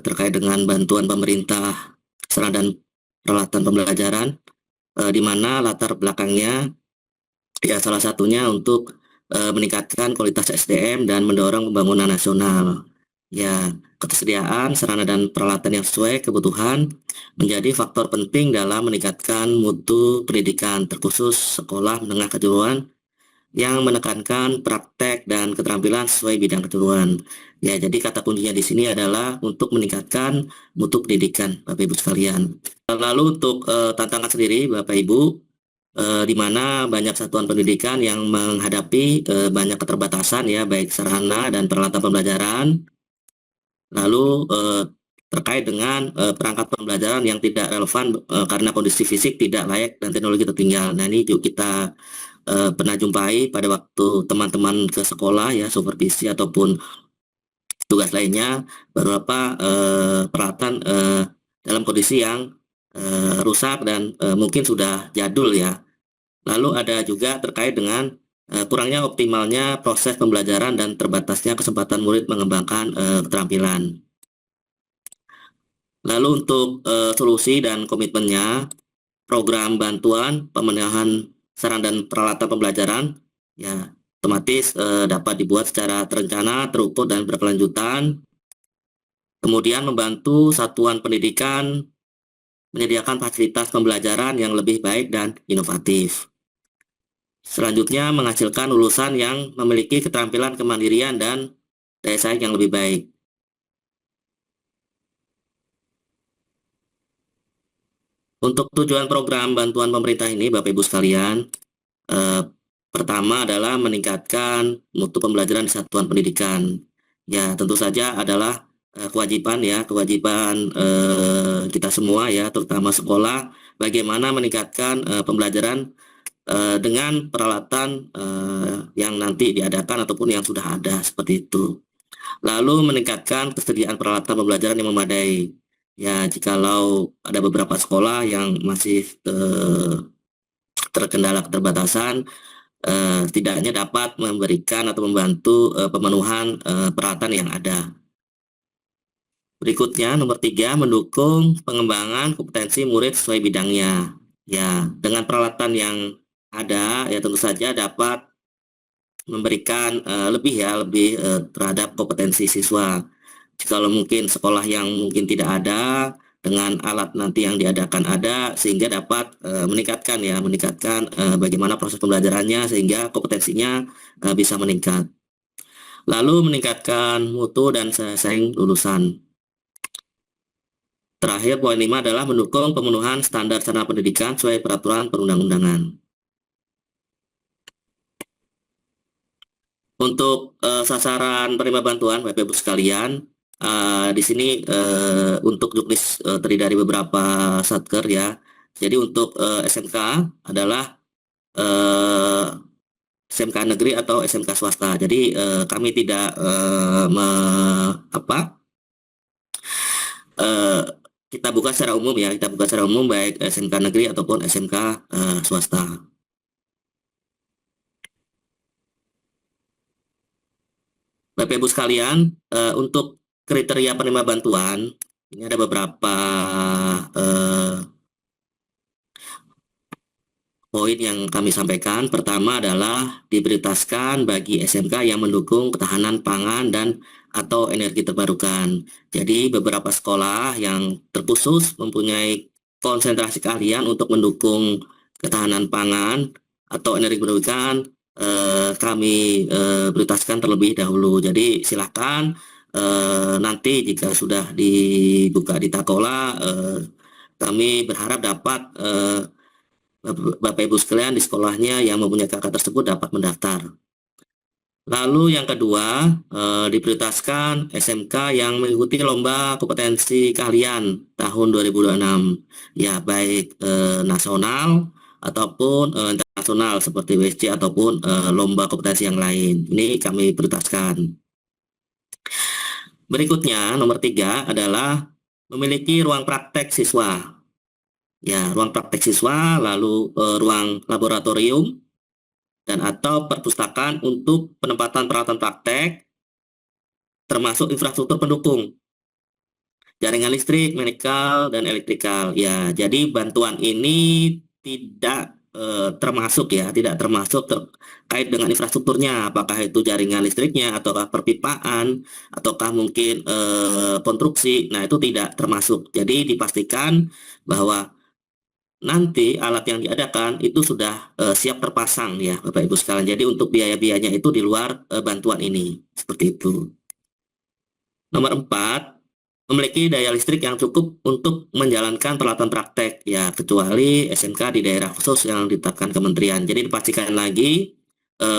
terkait dengan bantuan pemerintah sarana dan peralatan pembelajaran, di mana latar belakangnya ya salah satunya untuk meningkatkan kualitas SDM dan mendorong pembangunan nasional. Ya, ketersediaan sarana dan peralatan yang sesuai kebutuhan menjadi faktor penting dalam meningkatkan mutu pendidikan, terkhusus sekolah menengah kejuruan yang menekankan praktek dan keterampilan sesuai bidang kejuruan. Ya, jadi kata kuncinya di sini adalah untuk meningkatkan mutu pendidikan, Bapak Ibu sekalian. Lalu untuk tantangan sendiri, Bapak Ibu, di mana banyak satuan pendidikan yang menghadapi banyak keterbatasan ya, baik sarana dan peralatan pembelajaran. Lalu terkait dengan perangkat pembelajaran yang tidak relevan karena kondisi fisik tidak layak dan teknologi tertinggal. Nah, ini juga kita pernah jumpai pada waktu teman-teman ke sekolah ya, supervisi ataupun tugas lainnya, beberapa peralatan dalam kondisi yang rusak dan mungkin sudah jadul ya. Lalu ada juga terkait dengan kurangnya optimalnya proses pembelajaran dan terbatasnya kesempatan murid mengembangkan keterampilan. Lalu untuk solusi dan komitmennya, program bantuan pemenuhan sarana dan peralatan pembelajaran ya otomatis dapat dibuat secara terencana, terukur dan berkelanjutan. Kemudian membantu satuan pendidikan menyediakan fasilitas pembelajaran yang lebih baik dan inovatif. Selanjutnya menghasilkan lulusan yang memiliki keterampilan kemandirian dan daya saing yang lebih baik. Untuk tujuan program bantuan pemerintah ini, Bapak Ibu sekalian, pertama adalah meningkatkan mutu pembelajaran di satuan pendidikan. Ya, tentu saja adalah kewajiban kita semua ya, terutama sekolah, bagaimana meningkatkan pembelajaran dengan peralatan yang nanti diadakan ataupun yang sudah ada seperti itu. Lalu meningkatkan kesediaan peralatan pembelajaran yang memadai. Ya, jikalau ada beberapa sekolah yang masih terkendala keterbatasan, setidaknya dapat memberikan atau membantu pemenuhan peralatan yang ada. Berikutnya, nomor 3, mendukung pengembangan kompetensi murid sesuai bidangnya. Ya, dengan peralatan yang ada, ya tentu saja dapat memberikan lebih terhadap kompetensi siswa. Kalau mungkin sekolah yang mungkin tidak ada, dengan alat nanti yang diadakan ada, sehingga dapat meningkatkan bagaimana proses pembelajarannya sehingga kompetensinya bisa meningkat. Lalu meningkatkan mutu dan saing lulusan. Terakhir, poin 5 adalah mendukung pemenuhan standar sarana pendidikan sesuai peraturan perundang-undangan. Untuk sasaran penerima bantuan, Bapak Ibu sekalian, di sini untuk juknis terdiri dari beberapa satker ya. Jadi untuk SMK adalah SMK negeri atau SMK swasta. Jadi kami tidak kita buka secara umum ya, kita buka secara umum baik SMK negeri ataupun SMK swasta. Bapak Ibu sekalian, untuk kriteria penerima bantuan, ini ada beberapa poin yang kami sampaikan. Pertama adalah diprioritaskan bagi SMK yang mendukung ketahanan pangan dan atau energi terbarukan. Jadi beberapa sekolah yang terkhusus mempunyai konsentrasi keahlian untuk mendukung ketahanan pangan atau energi terbarukan, kami prioritaskan terlebih dahulu. Jadi silakan nanti jika sudah dibuka di Takola, kami berharap dapat Bapak Ibu sekalian di sekolahnya yang mempunyai kakak tersebut dapat mendaftar. Lalu yang kedua, diprioritaskan SMK yang mengikuti lomba kompetensi keahlian tahun 2026. Ya, baik nasional ataupun internasional seperti WSC ataupun lomba kompetensi yang lain. Ini kami prioritaskan. Berikutnya, nomor 3 adalah memiliki ruang praktek siswa. Ya, ruang praktek siswa, lalu ruang laboratorium, dan atau perpustakaan untuk penempatan peralatan praktek, termasuk infrastruktur pendukung. jaringan listrik, mekanikal, dan elektrikal. Ya, jadi bantuan ini tidak termasuk ya, tidak termasuk terkait dengan infrastrukturnya, apakah itu jaringan listriknya, ataukah perpipaan, ataukah mungkin konstruksi. Nah, itu tidak termasuk. Jadi dipastikan bahwa nanti alat yang diadakan itu sudah siap terpasang ya, Bapak Ibu sekalian. Jadi untuk biaya-biayanya itu di luar bantuan ini, seperti itu. Nomor 4, memiliki daya listrik yang cukup untuk menjalankan peralatan praktek, ya kecuali SMK di daerah khusus yang ditetapkan kementerian. Jadi dipastikan lagi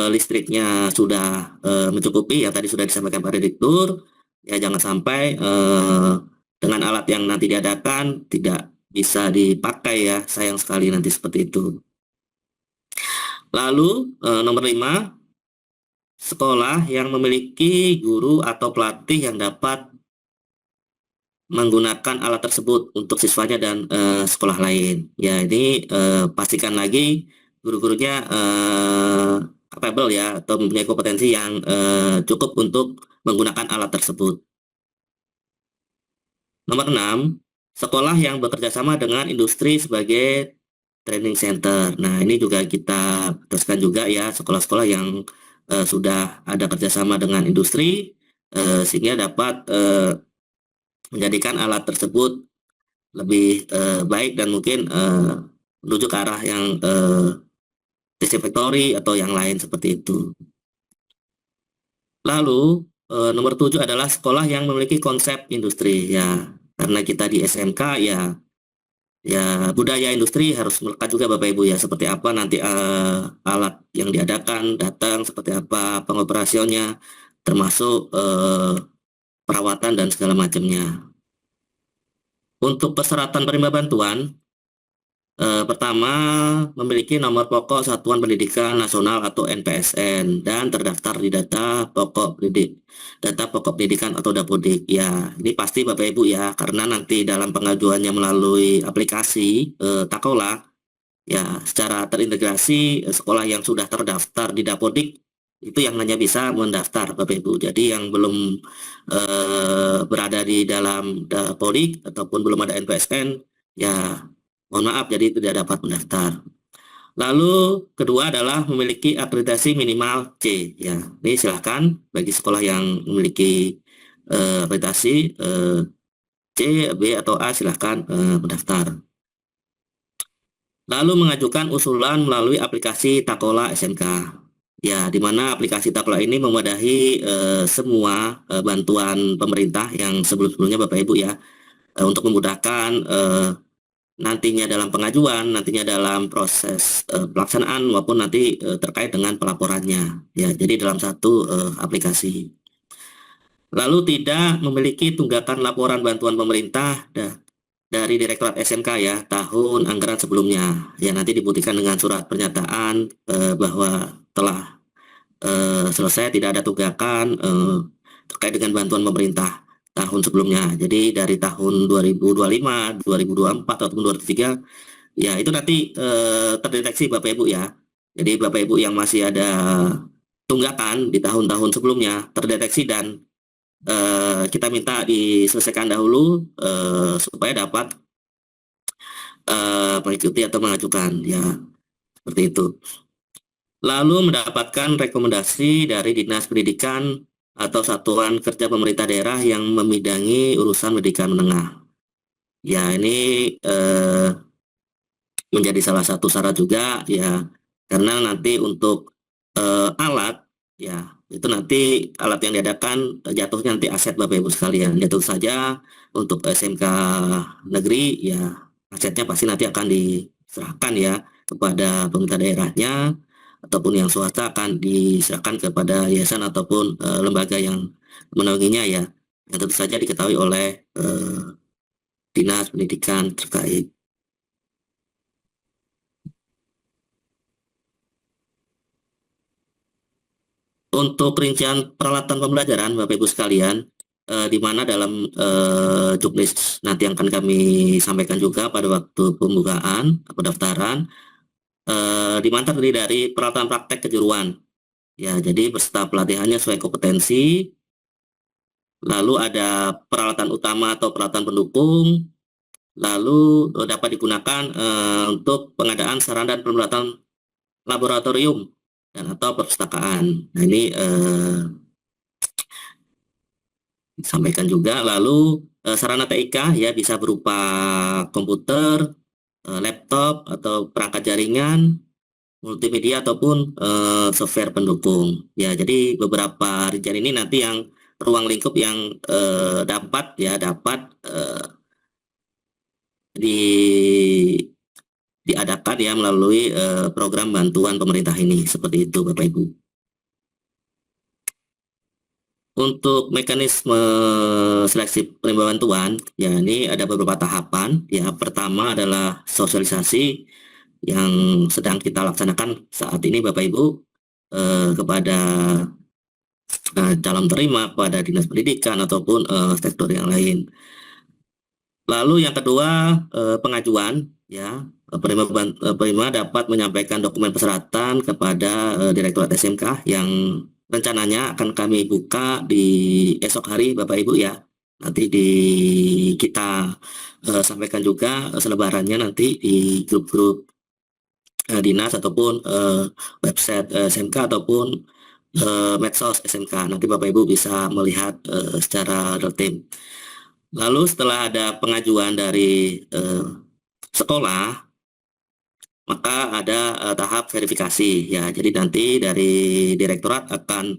listriknya sudah mencukupi, ya tadi sudah disampaikan Pak Direktur, ya jangan sampai dengan alat yang nanti diadakan tidak bisa dipakai ya, sayang sekali nanti seperti itu. Lalu nomor 5, sekolah yang memiliki guru atau pelatih yang dapat menggunakan alat tersebut untuk siswanya dan sekolah lain. Ya, ini pastikan lagi guru-gurunya capable ya, atau mempunyai kompetensi yang cukup untuk menggunakan alat tersebut. Nomor 6, sekolah yang bekerja sama dengan industri sebagai training center. Nah, ini juga kita teruskan juga ya, sekolah-sekolah yang sudah ada kerjasama dengan industri, sehingga dapat menjadikan alat tersebut lebih baik dan mungkin menuju ke arah yang desinfektori atau yang lain seperti itu. Lalu nomor 7 adalah sekolah yang memiliki konsep industri ya, karena kita di SMK ya, budaya industri harus melekat juga Bapak Ibu ya, seperti apa nanti alat yang diadakan datang, seperti apa pengoperasionnya, termasuk perawatan dan segala macamnya. Untuk persyaratan penerima bantuan, pertama, memiliki nomor pokok Satuan Pendidikan Nasional atau NPSN dan terdaftar di data pokok pendidikan atau Dapodik. Ya, ini pasti Bapak Ibu ya, karena nanti dalam pengajuannya melalui aplikasi Takola, ya secara terintegrasi sekolah yang sudah terdaftar di Dapodik itu yang hanya bisa mendaftar Bapak Ibu. Jadi yang belum berada di dalam Dapodik ataupun belum ada NPSN, ya mohon maaf, jadi tidak dapat mendaftar. Lalu kedua adalah memiliki akreditasi minimal C. Ya, ini silahkan bagi sekolah yang memiliki akreditasi C, B atau A silahkan mendaftar. Lalu mengajukan usulan melalui aplikasi Takola SMK. Ya, di mana aplikasi Takola ini memadahi semua bantuan pemerintah yang sebelum-sebelumnya Bapak Ibu ya, untuk memudahkan nantinya dalam pengajuan, nantinya dalam proses pelaksanaan maupun nanti terkait dengan pelaporannya. Ya, jadi dalam satu aplikasi. Lalu tidak memiliki tunggakan laporan bantuan pemerintah dari Direktorat SMK ya tahun anggaran sebelumnya. Ya, nanti dibuktikan dengan surat pernyataan bahwa telah selesai tidak ada tunggakan terkait dengan bantuan pemerintah tahun sebelumnya. Jadi dari tahun 2025, 2024 ataupun 2023 ya itu nanti terdeteksi Bapak Ibu ya. Jadi Bapak Ibu yang masih ada tunggakan di tahun-tahun sebelumnya terdeteksi dan kita minta diselesaikan dahulu supaya dapat mengikuti atau mengajukan ya, seperti itu. Lalu mendapatkan rekomendasi dari Dinas Pendidikan atau Satuan Kerja Pemerintah Daerah yang membidangi urusan pendidikan menengah. Ya, ini menjadi salah satu syarat juga ya, karena nanti untuk alat ya, itu nanti alat yang diadakan jatuhnya nanti aset Bapak Ibu sekalian. Jatuh saja untuk SMK negeri ya, asetnya pasti nanti akan diserahkan ya kepada pemerintah daerahnya, ataupun yang swasta akan diserahkan kepada yayasan ataupun lembaga yang menaunginya ya, yang tentu saja diketahui oleh Dinas Pendidikan terkait. Untuk rincian peralatan pembelajaran Bapak Ibu sekalian, di mana dalam juknis nanti akan kami sampaikan juga pada waktu pembukaan pendaftaran, di mana terdiri dari peralatan praktek kejuruan. Ya, jadi beserta pelatihannya sesuai kompetensi, lalu ada peralatan utama atau peralatan pendukung, lalu dapat digunakan untuk pengadaan sarana dan peralatan laboratorium dan atau perpustakaan. Nah, ini disampaikan juga. Lalu sarana TIK ya bisa berupa komputer, laptop atau perangkat jaringan, multimedia ataupun software pendukung. Ya, jadi beberapa rincian ini nanti yang ruang lingkup yang dapat diadakan ya melalui program bantuan pemerintah ini, seperti itu Bapak Ibu. Untuk mekanisme seleksi penerima bantuan, ya ini ada beberapa tahapan. Ya, pertama adalah sosialisasi yang sedang kita laksanakan saat ini Bapak Ibu kepada calon terima, kepada dinas pendidikan ataupun sektor yang lain. Lalu yang kedua pengajuan, ya penerima dapat menyampaikan dokumen persyaratan kepada Direktorat SMK yang rencananya akan kami buka di esok hari Bapak Ibu ya. Nanti kita sampaikan juga selebarannya nanti di grup-grup dinas ataupun website SMK ataupun medsos SMK. Nanti Bapak Ibu bisa melihat secara real time. Lalu setelah ada pengajuan dari sekolah, maka ada tahap verifikasi ya. Jadi nanti dari direktorat akan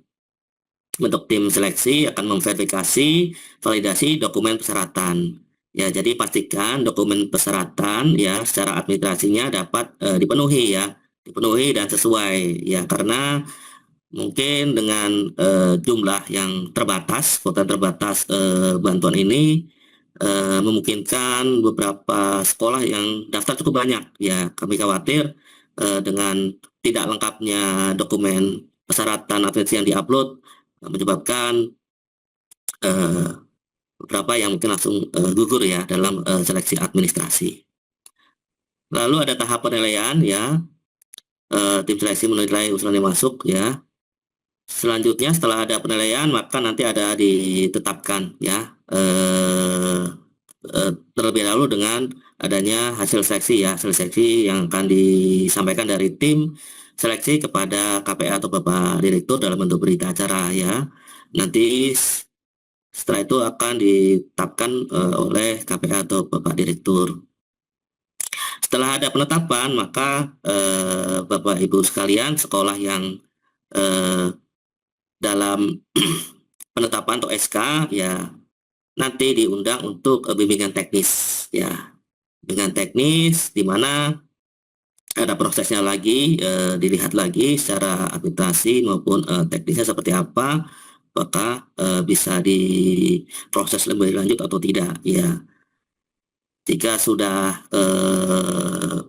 bentuk tim seleksi akan memverifikasi validasi dokumen persyaratan. Ya, jadi pastikan dokumen persyaratan ya secara administrasinya dapat dipenuhi ya, dipenuhi dan sesuai ya, karena mungkin dengan jumlah yang terbatas, kuota terbatas bantuan ini memungkinkan beberapa sekolah yang daftar cukup banyak. Ya, kami khawatir dengan tidak lengkapnya dokumen persyaratan administrasi yang diupload menyebabkan beberapa yang mungkin langsung gugur ya dalam seleksi administrasi. Lalu ada tahap penilaian ya, tim seleksi menilai usulan yang masuk ya. Selanjutnya setelah ada penilaian maka nanti ada ditetapkan ya terlebih dahulu dengan adanya hasil seleksi ya, hasil seleksi yang akan disampaikan dari tim seleksi kepada KPA atau Bapak Direktur dalam bentuk berita acara ya. Nanti setelah itu akan ditetapkan oleh KPA atau Bapak Direktur. Setelah ada penetapan maka Bapak Ibu sekalian, sekolah yang dalam penetapan atau SK ya nanti diundang untuk bimbingan teknis ya, bimbingan teknis di mana ada prosesnya lagi, dilihat lagi secara administrasi maupun teknisnya seperti apa, apakah bisa diproses lebih lanjut atau tidak ya. Jika sudah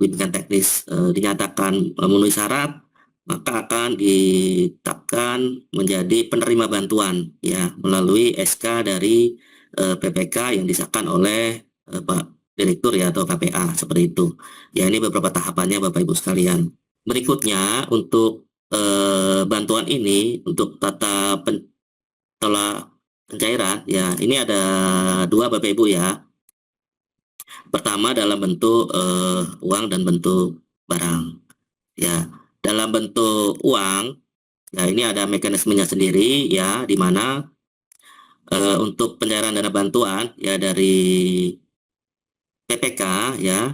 bimbingan teknis dinyatakan memenuhi syarat, maka akan ditetapkan menjadi penerima bantuan ya melalui SK dari PPK yang disahkan oleh Pak Direktur ya atau KPA, seperti itu. Ya, ini beberapa tahapannya Bapak Ibu sekalian. Berikutnya untuk bantuan ini untuk tata pencairan ya, ini ada dua Bapak Ibu ya. Pertama dalam bentuk uang dan bentuk barang. Ya, dalam bentuk uang, ya ini ada mekanismenya sendiri ya, di mana untuk pencairan dana bantuan ya dari PPK ya,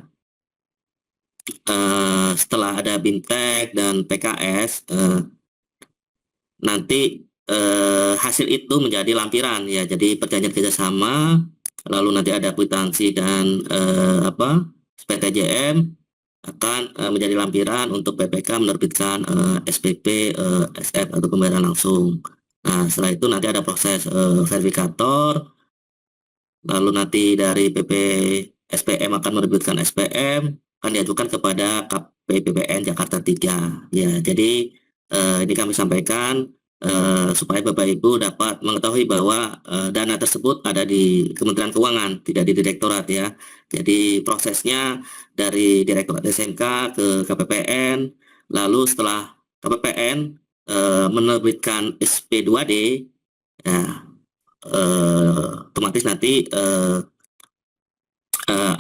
setelah ada BIMTEK dan PKS, nanti hasil itu menjadi lampiran ya, jadi perjanjian kerjasama, lalu nanti ada kwitansi dan PTJM akan menjadi lampiran untuk PPK menerbitkan SPP, SF atau pembayaran langsung. Nah, setelah itu nanti ada proses verifikator, lalu nanti dari PP SPM akan menerbitkan SPM, akan diajukan kepada KPPPN Jakarta 3. Ya, jadi ini kami sampaikan supaya Bapak Ibu dapat mengetahui bahwa dana tersebut ada di Kementerian Keuangan, tidak di Direktorat ya. Jadi prosesnya dari Direktorat SMK ke KPPN, lalu setelah KPPN menerbitkan SP2D, ya, otomatis nanti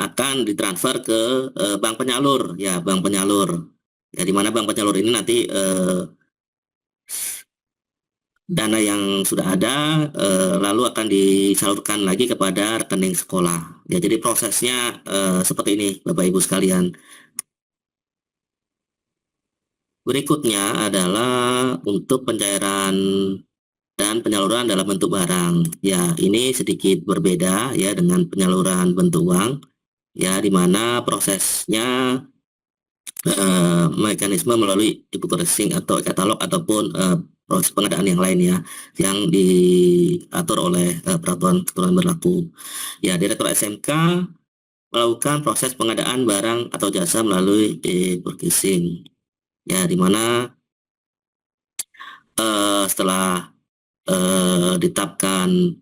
akan ditransfer ke bank penyalur, ya bank penyalur. Ya, di mana bank penyalur ini nanti dana yang sudah ada lalu akan disalurkan lagi kepada rekening sekolah. Ya, jadi prosesnya seperti ini, Bapak Ibu sekalian. Berikutnya adalah untuk pencairan dan penyaluran dalam bentuk barang. Ya, ini sedikit berbeda ya dengan penyaluran bentuk uang. Ya, di mana prosesnya mekanisme melalui e-book rekening atau katalog ataupun proses pengadaan yang lain ya, yang diatur oleh peraturan berlaku. Ya, Direktur SMK melakukan proses pengadaan barang atau jasa melalui e-book rekening. Ya, di mana setelah ditetapkan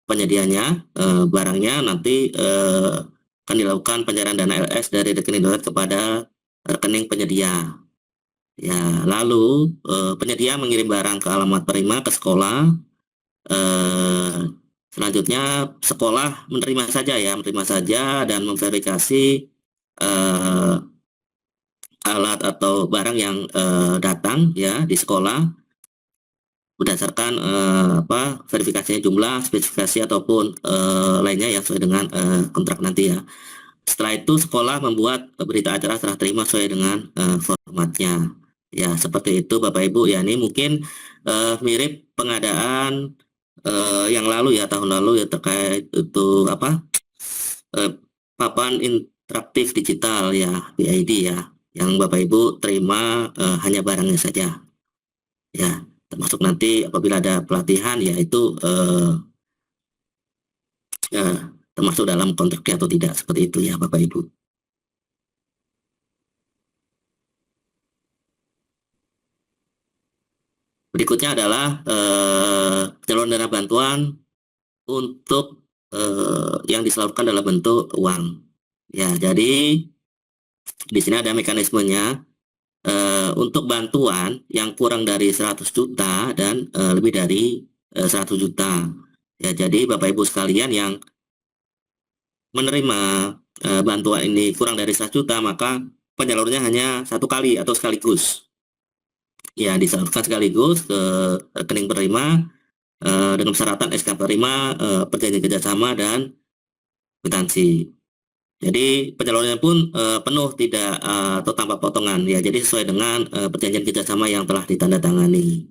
penyedianya, barangnya nanti akan dilakukan pencairan dana LS dari rekening darurat kepada rekening penyedia. Ya, lalu penyedia mengirim barang ke alamat penerima ke sekolah. Selanjutnya sekolah menerima saja dan memverifikasi alat atau barang yang datang ya di sekolah berdasarkan verifikasinya jumlah, spesifikasi ataupun lainnya yang sesuai dengan kontrak nanti ya. Setelah itu sekolah membuat berita acara serah terima sesuai dengan formatnya. Ya, seperti itu Bapak Ibu. Ya, ini mungkin mirip pengadaan yang lalu ya, tahun lalu ya, terkait itu papan interaktif digital ya, BID ya, yang Bapak Ibu terima hanya barangnya saja. Ya, termasuk nanti apabila ada pelatihan ya itu termasuk dalam kontraknya atau tidak, seperti itu ya Bapak Ibu. Berikutnya adalah penyaluran dana bantuan untuk yang disalurkan dalam bentuk uang. Ya, jadi di sini ada mekanismenya untuk bantuan yang kurang dari 100 juta dan lebih dari 100 juta. Ya, jadi Bapak Ibu sekalian yang menerima bantuan ini kurang dari 100 juta, maka penyalurnya hanya satu kali atau sekaligus. Ya, disalurkan sekaligus ke rekening penerima dengan persyaratan SK penerima, perjanjian kerjasama dan kwitansi. Jadi penyalurannya pun penuh tidak atau tanpa potongan ya. Jadi sesuai dengan perjanjian kerjasama yang telah ditandatangani.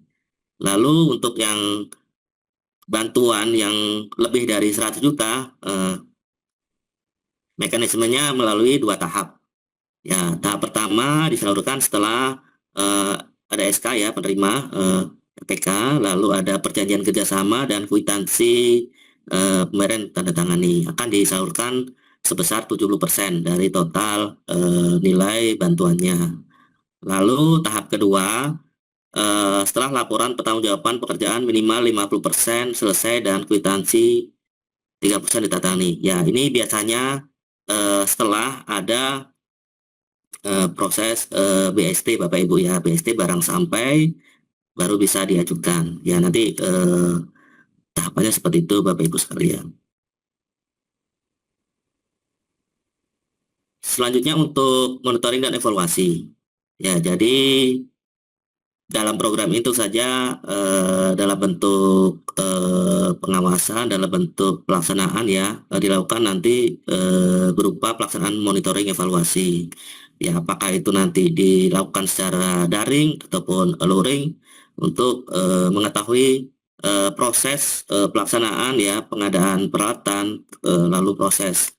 Lalu untuk yang bantuan yang lebih dari 100 juta, mekanismenya melalui 2 tahap. Ya, tahap pertama disalurkan setelah ada SK ya penerima PK, lalu ada perjanjian kerjasama dan kwitansi pemberian tanda tangani, akan disalurkan sebesar 70% dari total nilai bantuannya. Lalu tahap kedua, setelah laporan pertanggungjawaban pekerjaan minimal 50% selesai dan kwitansi 3% ditatangani. Ya, ini biasanya setelah ada proses BST Bapak Ibu ya, BST barang sampai baru bisa diajukan. Ya, nanti tahapannya seperti itu Bapak Ibu sekalian. Selanjutnya untuk monitoring dan evaluasi. Ya, jadi dalam program itu saja dalam bentuk pengawasan, dalam bentuk pelaksanaan ya dilakukan nanti berupa pelaksanaan monitoring evaluasi. Ya, apakah itu nanti dilakukan secara daring ataupun luring untuk mengetahui proses pelaksanaan ya pengadaan peralatan, lalu proses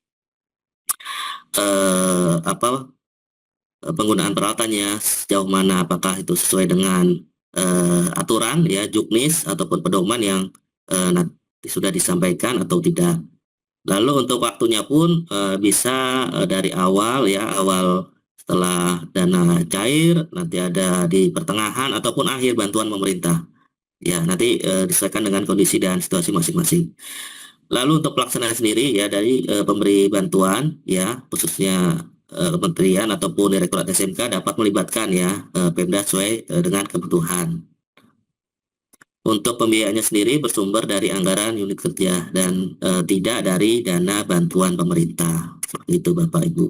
penggunaan peralatannya sejauh mana, apakah itu sesuai dengan aturan ya juknis ataupun pedoman yang nanti sudah disampaikan atau tidak. Lalu untuk waktunya pun bisa dari awal ya, awal setelah dana cair, nanti ada di pertengahan ataupun akhir bantuan pemerintah. Ya, nanti disesuaikan dengan kondisi dan situasi masing-masing. Lalu untuk pelaksanaan sendiri ya dari pemberi bantuan ya, khususnya kementerian ataupun direktorat SMK dapat melibatkan ya Pemda sesuai dengan kebutuhan. Untuk pembiayaannya sendiri bersumber dari anggaran unit kerja dan tidak dari dana bantuan pemerintah. Seperti itu Bapak Ibu.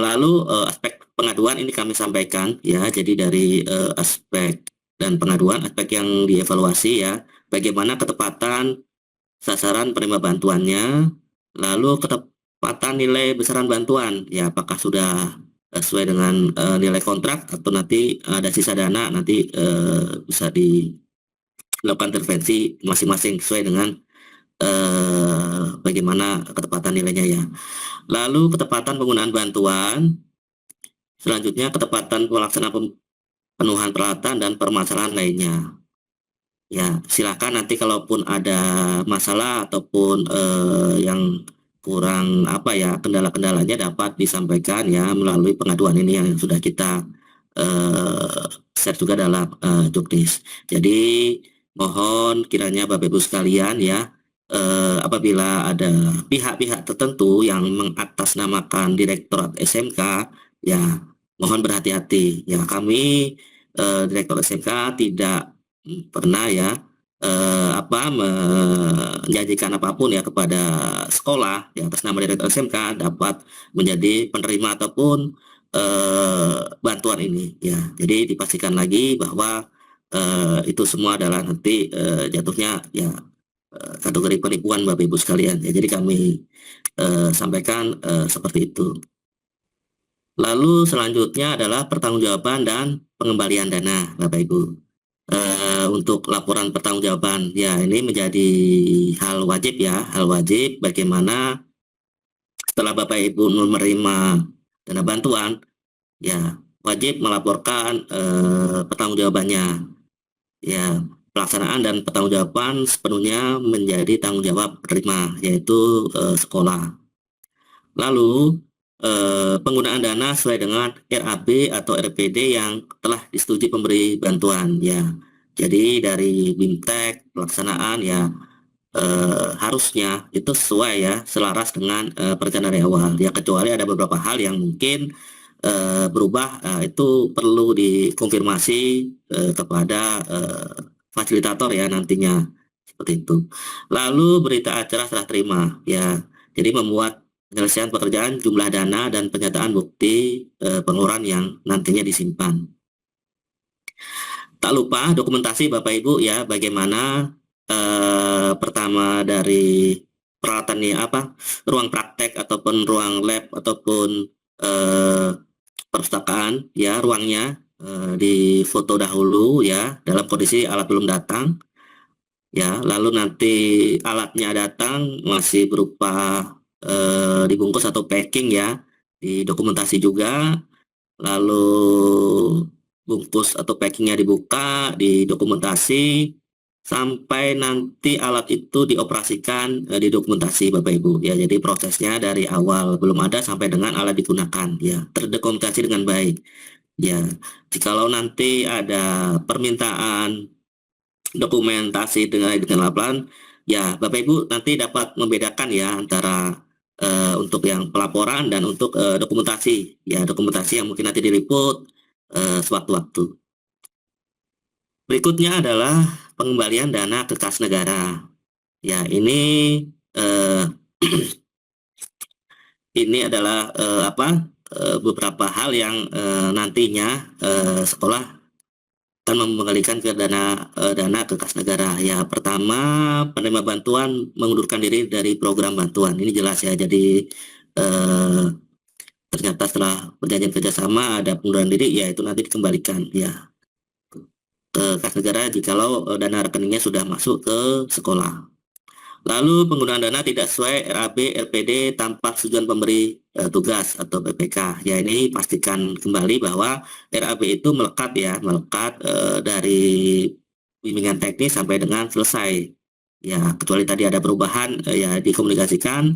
Lalu aspek pengaduan ini kami sampaikan ya. Jadi dari aspek dan pengaduan, aspek yang dievaluasi ya, bagaimana ketepatan sasaran penerima bantuannya, lalu ketepatan nilai besaran bantuan ya, apakah sudah sesuai dengan nilai kontrak atau nanti ada sisa dana, nanti bisa dilakukan intervensi masing-masing sesuai dengan bagaimana ketepatan nilainya ya. Lalu ketepatan penggunaan bantuan, selanjutnya ketepatan pelaksanaan pemenuhan peralatan dan permasalahan lainnya. Ya, silakan nanti kalaupun ada masalah ataupun yang kurang apa ya, kendala-kendalanya dapat disampaikan ya melalui pengaduan ini yang sudah kita share juga dalam juknis. Jadi mohon kiranya Bapak Ibu sekalian ya, apabila ada pihak-pihak tertentu yang mengatasnamakan Direktorat SMK ya, mohon berhati-hati ya. Kami Direktorat SMK tidak pernah ya menjanjikan apapun ya kepada sekolah ya atas nama Direktur SMK dapat menjadi penerima ataupun bantuan ini ya. Jadi dipastikan lagi bahwa itu semua adalah nanti jatuhnya ya kategori penipuan Bapak Ibu sekalian ya. Jadi kami sampaikan seperti itu. Lalu selanjutnya adalah pertanggungjawaban dan pengembalian dana Bapak Ibu. Untuk laporan pertanggungjawaban ya, ini menjadi hal wajib ya, hal wajib bagaimana setelah Bapak Ibu menerima dana bantuan ya, wajib melaporkan pertanggungjawabannya ya. Pelaksanaan dan pertanggungjawaban sepenuhnya menjadi tanggung jawab penerima, yaitu sekolah. Lalu penggunaan dana sesuai dengan RAB atau RPD yang telah disetujui pemberi bantuan ya. Jadi dari BIMTEK pelaksanaan ya harusnya itu sesuai ya, selaras dengan perencanaan dari awal ya, kecuali ada beberapa hal yang mungkin berubah, itu perlu dikonfirmasi kepada fasilitator ya nantinya, seperti itu. Lalu berita acara serah terima ya, jadi memuat penyelesaian pekerjaan, jumlah dana, dan penyataan bukti pengeluaran yang nantinya disimpan. Tak lupa dokumentasi Bapak Ibu ya, bagaimana pertama dari peralatannya apa, ruang praktek ataupun ruang lab ataupun perpustakaan ya, ruangnya di foto dahulu ya dalam kondisi alat belum datang ya, lalu nanti alatnya datang masih berupa dibungkus atau packing ya, didokumentasi juga, lalu bungkus atau packingnya dibuka, didokumentasi, sampai nanti alat itu dioperasikan, didokumentasi Bapak Ibu ya. Jadi prosesnya dari awal belum ada sampai dengan alat digunakan ya, terdokumentasi dengan baik ya. Jikalau nanti ada permintaan dokumentasi dengan laporan ya, Bapak Ibu nanti dapat membedakan ya antara untuk yang pelaporan dan untuk dokumentasi ya, dokumentasi yang mungkin nanti diliput sewaktu-waktu. Berikutnya adalah pengembalian dana ke kas negara ya. Ini ini adalah beberapa hal yang nantinya sekolah akan mengembalikan ke dana ke kas negara ya. Pertama, penerima bantuan mengundurkan diri dari program bantuan, ini jelas ya. Jadi ternyata setelah perjanjian kerjasama ada pengunduran diri ya, itu nanti dikembalikan ya ke kas negara jikalau dana rekeningnya sudah masuk ke sekolah. Lalu penggunaan dana tidak sesuai RAB, RPD tanpa persetujuan pemberi tugas atau PPK. Ya, ini pastikan kembali bahwa RAB itu melekat ya, melekat dari bimbingan teknis sampai dengan selesai. Ya, kecuali tadi ada perubahan ya dikomunikasikan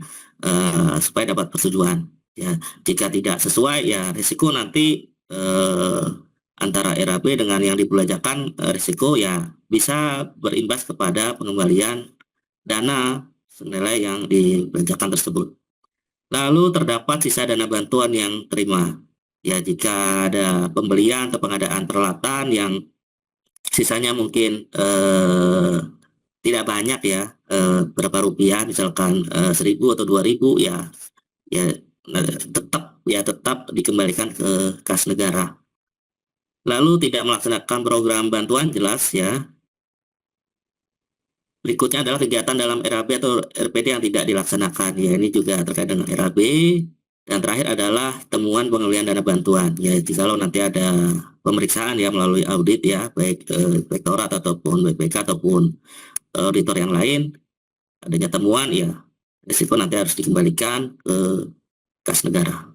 supaya dapat persetujuan. Ya, jika tidak sesuai ya risiko nanti antara RAB dengan yang dibelanjakan, risiko ya bisa berimbas kepada pengembalian dana senilai yang dibelanjakan tersebut. Lalu terdapat sisa dana bantuan yang terima. Ya, jika ada pembelian atau pengadaan peralatan yang sisanya mungkin tidak banyak ya, berapa rupiah, misalkan 1.000 atau 2.000 ya, ya tetap dikembalikan ke kas negara. Lalu tidak melaksanakan program bantuan, jelas ya. Berikutnya adalah kegiatan dalam RAB atau RPD yang tidak dilaksanakan. Ya, ini juga terkait dengan RAB. Dan terakhir adalah temuan pengembalian dana bantuan. Ya, jikalau nanti ada pemeriksaan ya melalui audit ya, baik Inspektorat ataupun BPK ataupun auditor yang lain, adanya temuan ya, risiko nanti harus dikembalikan ke kas negara.